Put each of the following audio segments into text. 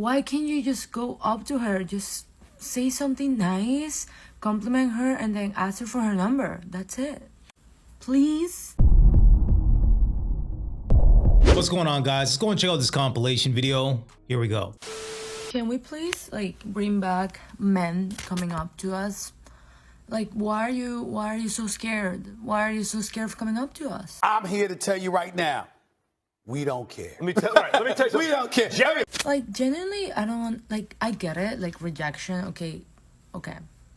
why can't you just go up to her, just say something nice, compliment her, and then ask her for her number? That's it. Please. What's going on, guys? Let's go and check out this compilation video. Here we go. Can we please bring back men coming up to us? Why are you so scared? Why are you so scared of coming up to us? I'm here to tell you right now, we don't care. Let me tell you something. We don't care. Genuinely, I don't want, I get it, rejection, okay,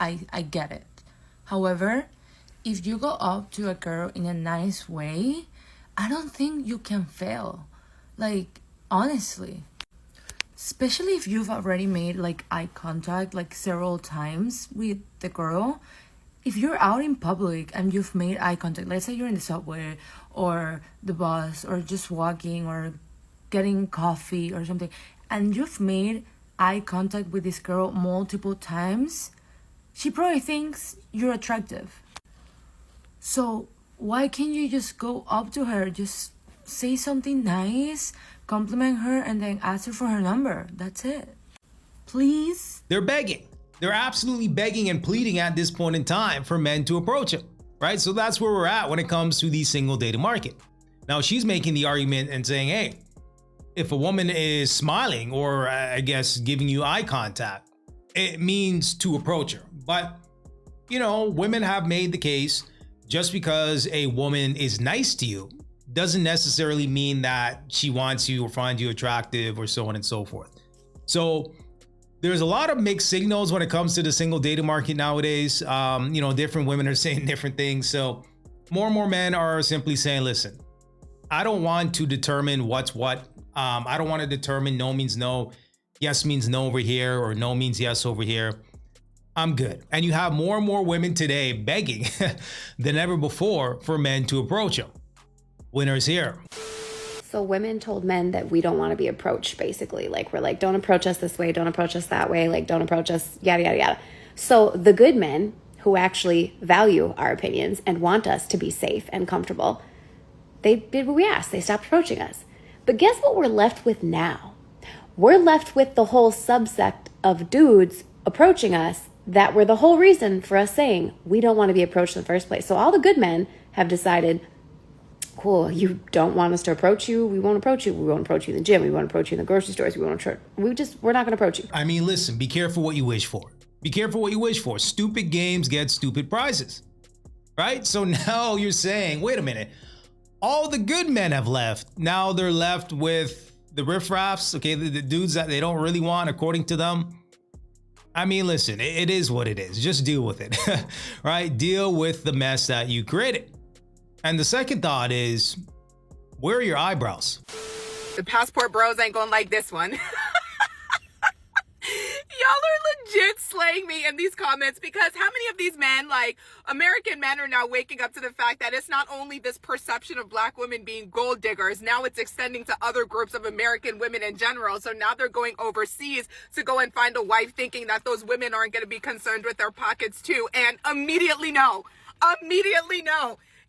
I get it. However, if you go up to a girl in a nice way, I don't think you can fail. Honestly. Especially if you've already made, eye contact, several times with the girl. If you're out in public and you've made eye contact, let's say you're in the subway or the bus or just walking or getting coffee or something, and you've made eye contact with this girl multiple times, she probably thinks you're attractive. So why can't you just go up to her, just say something nice, compliment her, and then ask her for her number? That's it. Please. They're begging. They're absolutely begging and pleading at this point in time for men to approach them, right? So that's where we're at when it comes to the single dating market. Now, she's making the argument and saying, hey, if a woman is smiling or I guess giving you eye contact, it means to approach her. But, women have made the case, just because a woman is nice to you doesn't necessarily mean that she wants you or finds you attractive or so on and so forth. So there's a lot of mixed signals when it comes to the single dating market nowadays. Different women are saying different things. So more and more men are simply saying, listen, I don't want to determine what's what. I don't want to determine no means no, yes means no over here, or no means yes over here. I'm good. And you have more and more women today begging than ever before for men to approach them. Winners here. So women told men that we don't want to be approached, basically. We're don't approach us this way, don't approach us that way, don't approach us, yada, yada, yada. So the good men who actually value our opinions and want us to be safe and comfortable, they did what we asked. They stopped approaching us. But guess what we're left with now? We're left with the whole subsect of dudes approaching us that were the whole reason for us saying we don't want to be approached in the first place. So all the good men have decided, cool, you don't want us to approach you, we won't approach you. We won't approach you in the gym, we won't approach you in the grocery stores, we're not going to approach you. I mean, listen, be careful what you wish for. Be careful what you wish for. Stupid games get stupid prizes, right? So now you're saying, wait a minute, all the good men have left. Now they're left with the riffraffs, okay, the dudes that they don't really want according to them. I mean, listen, it is what it is. Just deal with it, right? Deal with the mess that you created. And the second thought is, where are your eyebrows? The passport bros ain't gonna like this one. Y'all are legit slaying me in these comments, because how many of these men, American men, are now waking up to the fact that it's not only this perception of black women being gold diggers, now it's extending to other groups of American women in general. So now they're going overseas to go and find a wife, thinking that those women aren't going to be concerned with their pockets too. And immediately no.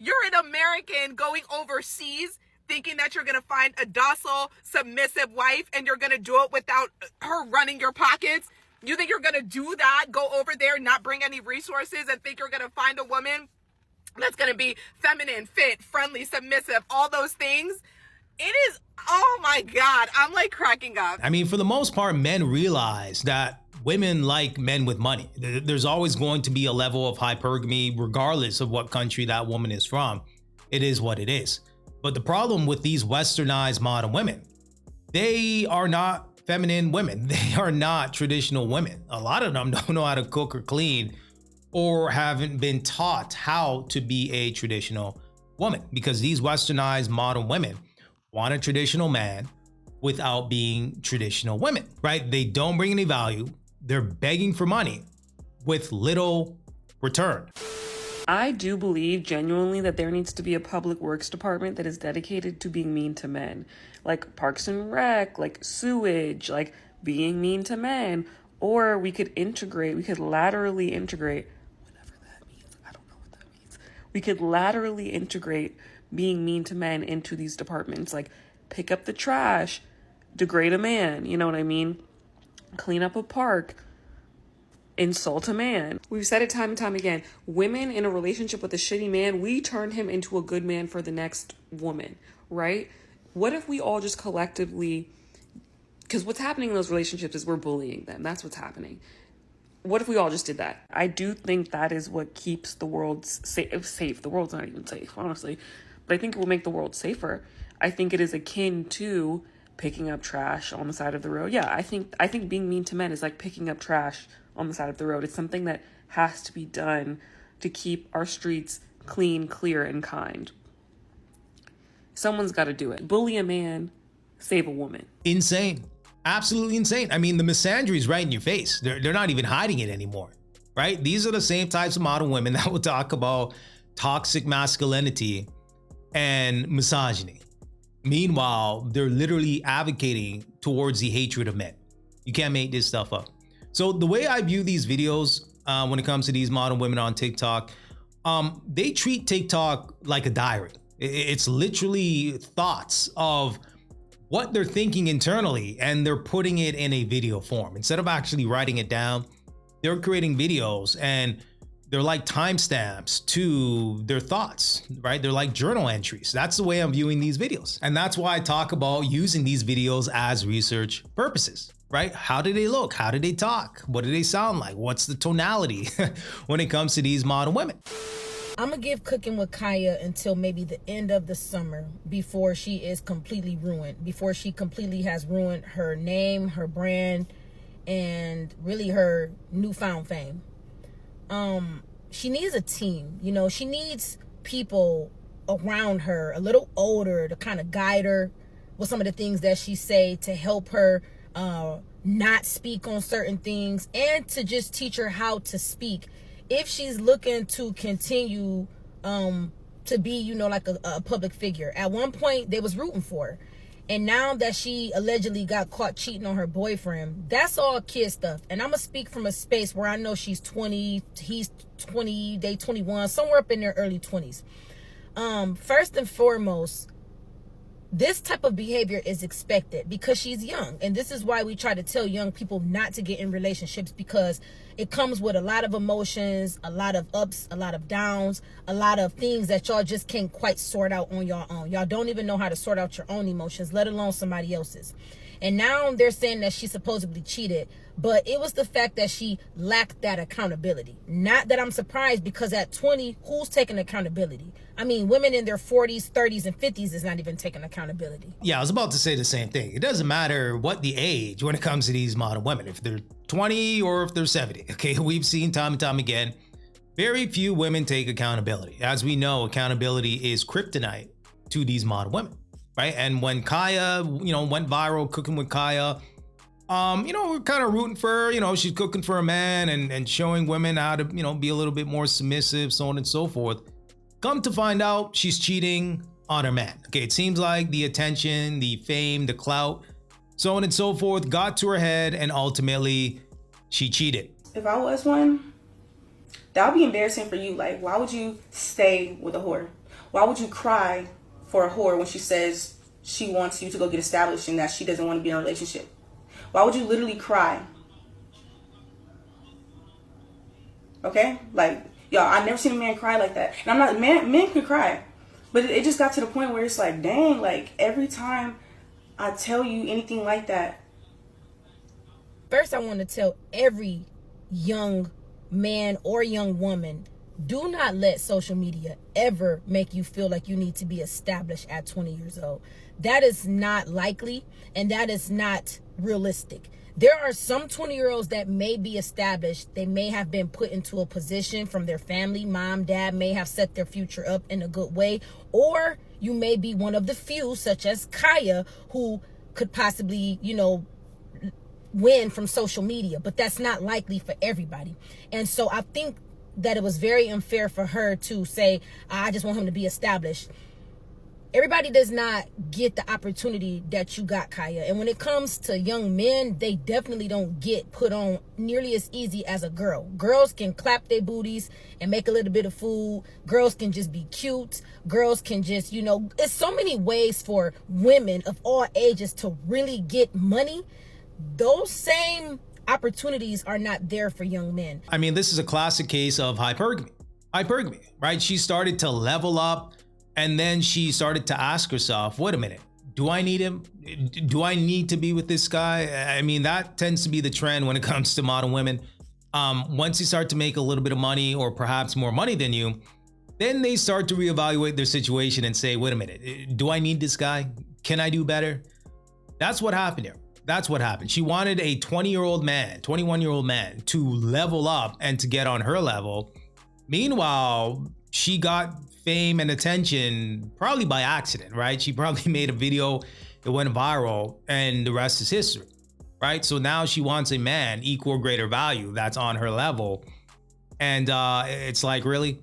You're an American going overseas thinking that you're going to find a docile, submissive wife, and you're going to do it without her running your pockets. You think you're going to do that, go over there, not bring any resources, and think you're going to find a woman that's going to be feminine, fit, friendly, submissive, all those things? It is, oh my God, I'm cracking up. I mean, for the most part, men realize that women like men with money. There's always going to be a level of hypergamy, regardless of what country that woman is from. It is what it is. But the problem with these westernized modern women, they are not feminine women. They are not traditional women. A lot of them don't know how to cook or clean, or haven't been taught how to be a traditional woman, because these westernized modern women want a traditional man without being traditional women, right? They don't bring any value. They're begging for money with little return. I do believe genuinely that there needs to be a public works department that is dedicated to being mean to men, like Parks and Rec, like sewage, like being mean to men. Or we could laterally integrate, whatever that means. I don't know what that means. We could laterally integrate being mean to men into these departments, like pick up the trash, degrade a man, you know what I mean? clean up a park, insult a man. We've said it time and time again. Women in a relationship with a shitty man, we turn him into a good man for the next woman, right? What if we all just collectively, because what's happening in those relationships is we're bullying them. That's what's happening. What if we all just did that? I do think that is what keeps the world safe. The world's not even safe, honestly. But I think it will make the world safer. I think it is akin to picking up trash on the side of the road. Yeah, I think being mean to men is like picking up trash on the side of the road. It's something that has to be done to keep our streets clean, clear, and kind. Someone's got to do it. Bully a man, save a woman. Insane. Absolutely insane. I mean, the misandry is right in your face. They're not even hiding it anymore, right? These are the same types of modern women that will talk about toxic masculinity and misogyny. Meanwhile, they're literally advocating towards the hatred of men. You can't make this stuff up. So the way I view these videos when it comes to these modern women on TikTok, they treat TikTok like a diary. It's literally thoughts of what they're thinking internally, and they're putting it in a video form. Instead of actually writing it down, they're creating videos, and they're like timestamps to their thoughts, right? They're like journal entries. That's the way I'm viewing these videos. And that's why I talk about using these videos as research purposes, right? How do they look? How do they talk? What do they sound like? What's the tonality when it comes to these modern women? I'm gonna give Cooking with Kaya until maybe the end of the summer before she is completely ruined, before she completely has ruined her name, her brand, and really her newfound fame. She needs a team, you know, she needs people around her, a little older, to kind of guide her with some of the things that she say, to help her not speak on certain things, and to just teach her how to speak. If she's looking to continue to be, you know, like a public figure. At one point, they was rooting for her. And now that she allegedly got caught cheating on her boyfriend, that's all kid stuff. And I'm going to speak from a space where I know she's 20, he's 20, they 21, somewhere up in their early 20s. First and foremost, this type of behavior is expected because she's young. And this is why we try to tell young people not to get in relationships, because it comes with a lot of emotions, a lot of ups, a lot of downs, a lot of things that y'all just can't quite sort out on your own. Y'all don't even know how to sort out your own emotions, let alone somebody else's. And now they're saying that she supposedly cheated, but it was the fact that she lacked that accountability. Not that I'm surprised, because at 20, who's taking accountability? I mean, women in their 40s, 30s, and 50s is not even taking accountability. Yeah, I was about to say the same thing. It doesn't matter what the age when it comes to these modern women, if they're 20 or if they're 70. Okay, we've seen time and time again, very few women take accountability. As we know, accountability is kryptonite to these modern women. Right. And when Kaya, you know, went viral, Cooking with Kaya, you know, we're kind of rooting for her. You know, she's cooking for a man and showing women how to, you know, be a little bit more submissive, so on and so forth. Come to find out, she's cheating on her man. Okay, it seems like the attention, the fame, the clout, so on and so forth got to her head, and ultimately she cheated. If I was one, that would be embarrassing for you. Like, why would you stay with a whore? Why would you cry for a whore when she says she wants you to go get established and that she doesn't want to be in a relationship? Why would you literally cry? Okay? Like, y'all, I've never seen a man cry like that. And I'm not, men can cry. But it just got to the point where it's like, dang, like, every time I tell you anything like that. First, I want to tell every young man or young woman, do not let social media ever make you feel like you need to be established at 20 years old. That is not likely, and that is not realistic. There are some 20-year-olds that may be established. They may have been put into a position from their family. Mom, dad may have set their future up in a good way. Or you may be one of the few, such as Kaya, who could possibly, you know, win from social media. But that's not likely for everybody. And so I think that it was very unfair for her to say, I just want him to be established. Everybody does not get the opportunity that you got, Kaya. And when it comes to young men, they definitely don't get put on nearly as easy as a girl. Girls can clap their booties and make a little bit of food. Girls can just be cute. Girls can just, you know, it's so many ways for women of all ages to really get money those same opportunities are not there for young men. I mean, this is a classic case of hypergamy. Hypergamy, right? She started to level up, and then she started to ask herself, wait a minute, do I need him? Do I need to be with this guy? I mean, that tends to be the trend when it comes to modern women. Once you start to make a little bit of money, or perhaps more money than you, then they start to reevaluate their situation and say, wait a minute, do I need this guy? Can I do better? That's what happened here. That's what happened. She wanted a 20-year-old man, 21-year-old man to level up and to get on her level. Meanwhile, she got fame and attention probably by accident, right? She probably made a video, it went viral, and the rest is history, right? So now she wants a man equal or greater value that's on her level. And it's like, really?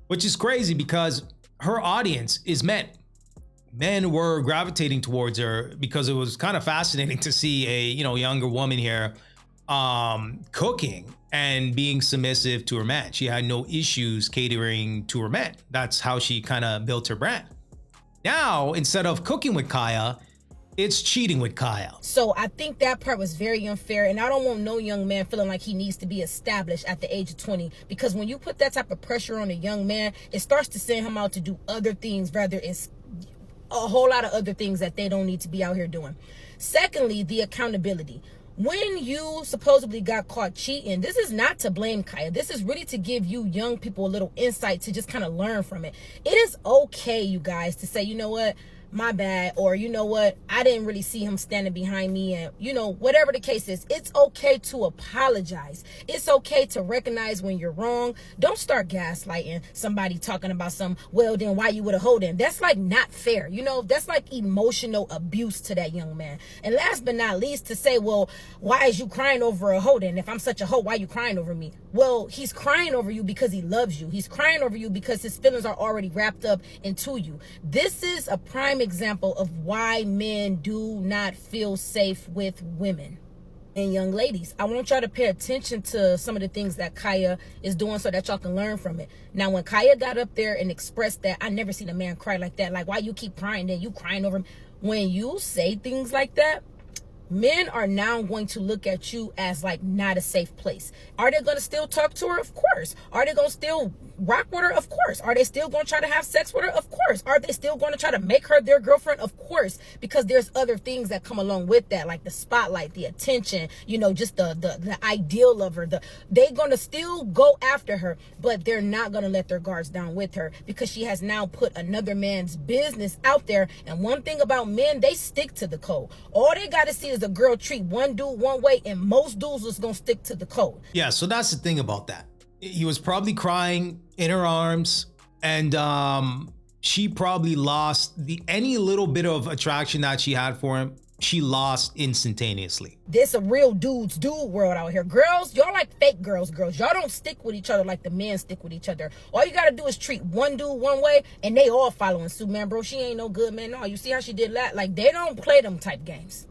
Which is crazy because her audience is men. Men were gravitating towards her because it was kind of fascinating to see a younger woman here cooking and being submissive to her man. She had no issues catering to her men. That's how she kind of built her brand. Now, instead of cooking with Kaya, it's cheating with Kaya. So I think that part was very unfair, and I don't want no young man feeling like he needs to be established at the age of 20, because when you put that type of pressure on a young man, it starts to send him out to do other things, rather it's a whole lot of other things that they don't need to be out here doing. Secondly, the accountability. When you supposedly got caught cheating, this is not to blame Kaya. This is really to give you young people a little insight to just kind of learn from it. It is okay, you guys, to say, you know what, my bad, or you know what, I didn't really see him standing behind me, and whatever the case is, it's okay to apologize. It's okay to recognize when you're wrong. Don't start gaslighting somebody talking about well then why you would have hold in. That's like not fair. That's like emotional abuse to that young man. And last but not least, to say, well, why is you crying over a hoe then? If I'm such a hoe, why you crying over me? Well, he's crying over you because he loves you. He's crying over you because his feelings are already wrapped up into you. This is a prime example of why men do not feel safe with women. And young ladies, I want y'all to pay attention to some of the things that Kaya is doing so that y'all can learn from it. Now, when Kaya got up there and expressed that, I never seen a man cry like that. Like, why you keep crying then? You crying over him. When you say things like that, men are now going to look at you as like not a safe place. Are they going to still talk to her? Of course. Are they going to still rock with her? Of course. Are they still going to try to have sex with her? Of course. Are they still going to try to make her their girlfriend? Of course. Because there's other things that come along with that, like the spotlight, the attention, just the ideal of her. They're going to still go after her, but they're not going to let their guards down with her, because she has now put another man's business out there. And one thing about men, they stick to the code. All they got to see is a girl treat one dude one way, and most dudes is going to stick to the code. Yeah, so that's the thing about that. He was probably crying in her arms, and she probably lost any little bit of attraction that she had for him. She lost instantaneously. This a real dude world out here. Girls, y'all like fake girls. Y'all don't stick with each other like the men stick with each other. All you gotta do is treat one dude one way, and they all following suit. Man, bro, she ain't no good, man. No, you see how she did that? Like, they don't play them type games.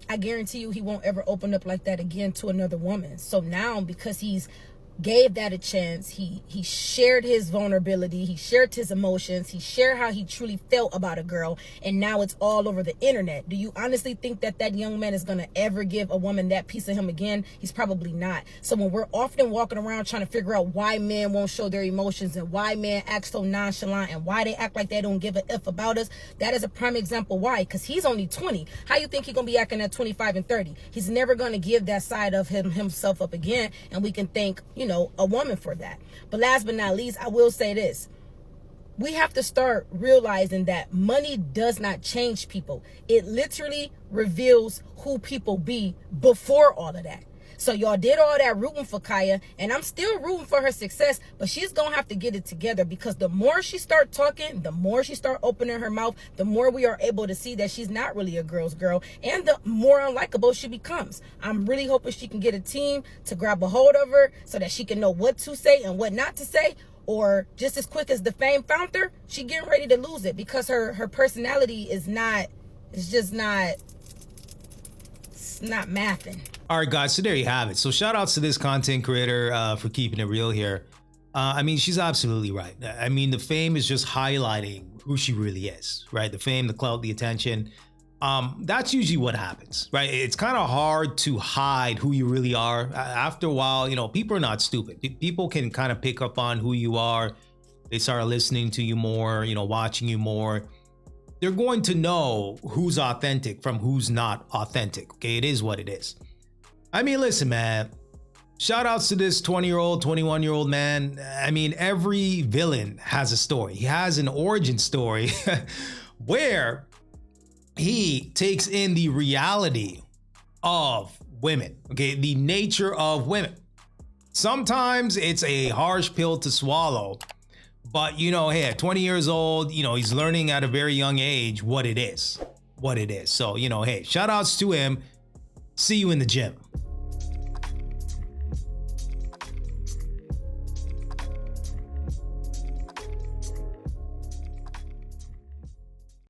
I guarantee you he won't ever open up like that again to another woman. So now, because he's gave that a chance, he shared his vulnerability, he shared his emotions, he shared how he truly felt about a girl, and now it's all over the internet. Do you honestly think that that young man is going to ever give a woman that piece of him again? He's probably not. So when we're often walking around trying to figure out why men won't show their emotions, and why men act so nonchalant, and why they act like they don't give a F about us, that is a prime example why. Because he's only 20. How you think he's going to be acting at 25 and 30? He's never going to give that side of himself up again, and we can thank a woman for that. But last but not least, I will say this. We have to start realizing that money does not change people. It literally reveals who people be before all of that. So y'all did all that rooting for Kaya, and I'm still rooting for her success, but she's gonna have to get it together, because the more she start talking, the more she start opening her mouth, the more we are able to see that she's not really a girl's girl, and the more unlikable she becomes. I'm really hoping she can get a team to grab a hold of her so that she can know what to say and what not to say, or just as quick as the fame found her, she getting ready to lose it, because her personality is not, it's just not, it's not mathing. All right, guys, so there you have it. So shout outs to this content creator for keeping it real here. I mean, she's absolutely right. I mean, the fame is just highlighting who she really is, right? The fame, the clout, the attention. that's usually what happens, right? It's kind of hard to hide who you really are. After a while, you know, people are not stupid. People can kind of pick up on who you are. They start listening to you more, you know, watching you more. They're going to know who's authentic from who's not authentic. Okay, it is what it is. I mean, listen, man. Shout outs to this 20-year-old, 21-year-old man. I mean, every villain has a story. He has an origin story where he takes in the reality of women, okay, the nature of women. Sometimes it's a harsh pill to swallow, but you know, hey, at 20 years old, you know, he's learning at a very young age what it is. So, you know, hey, shout outs to him. See you in the gym.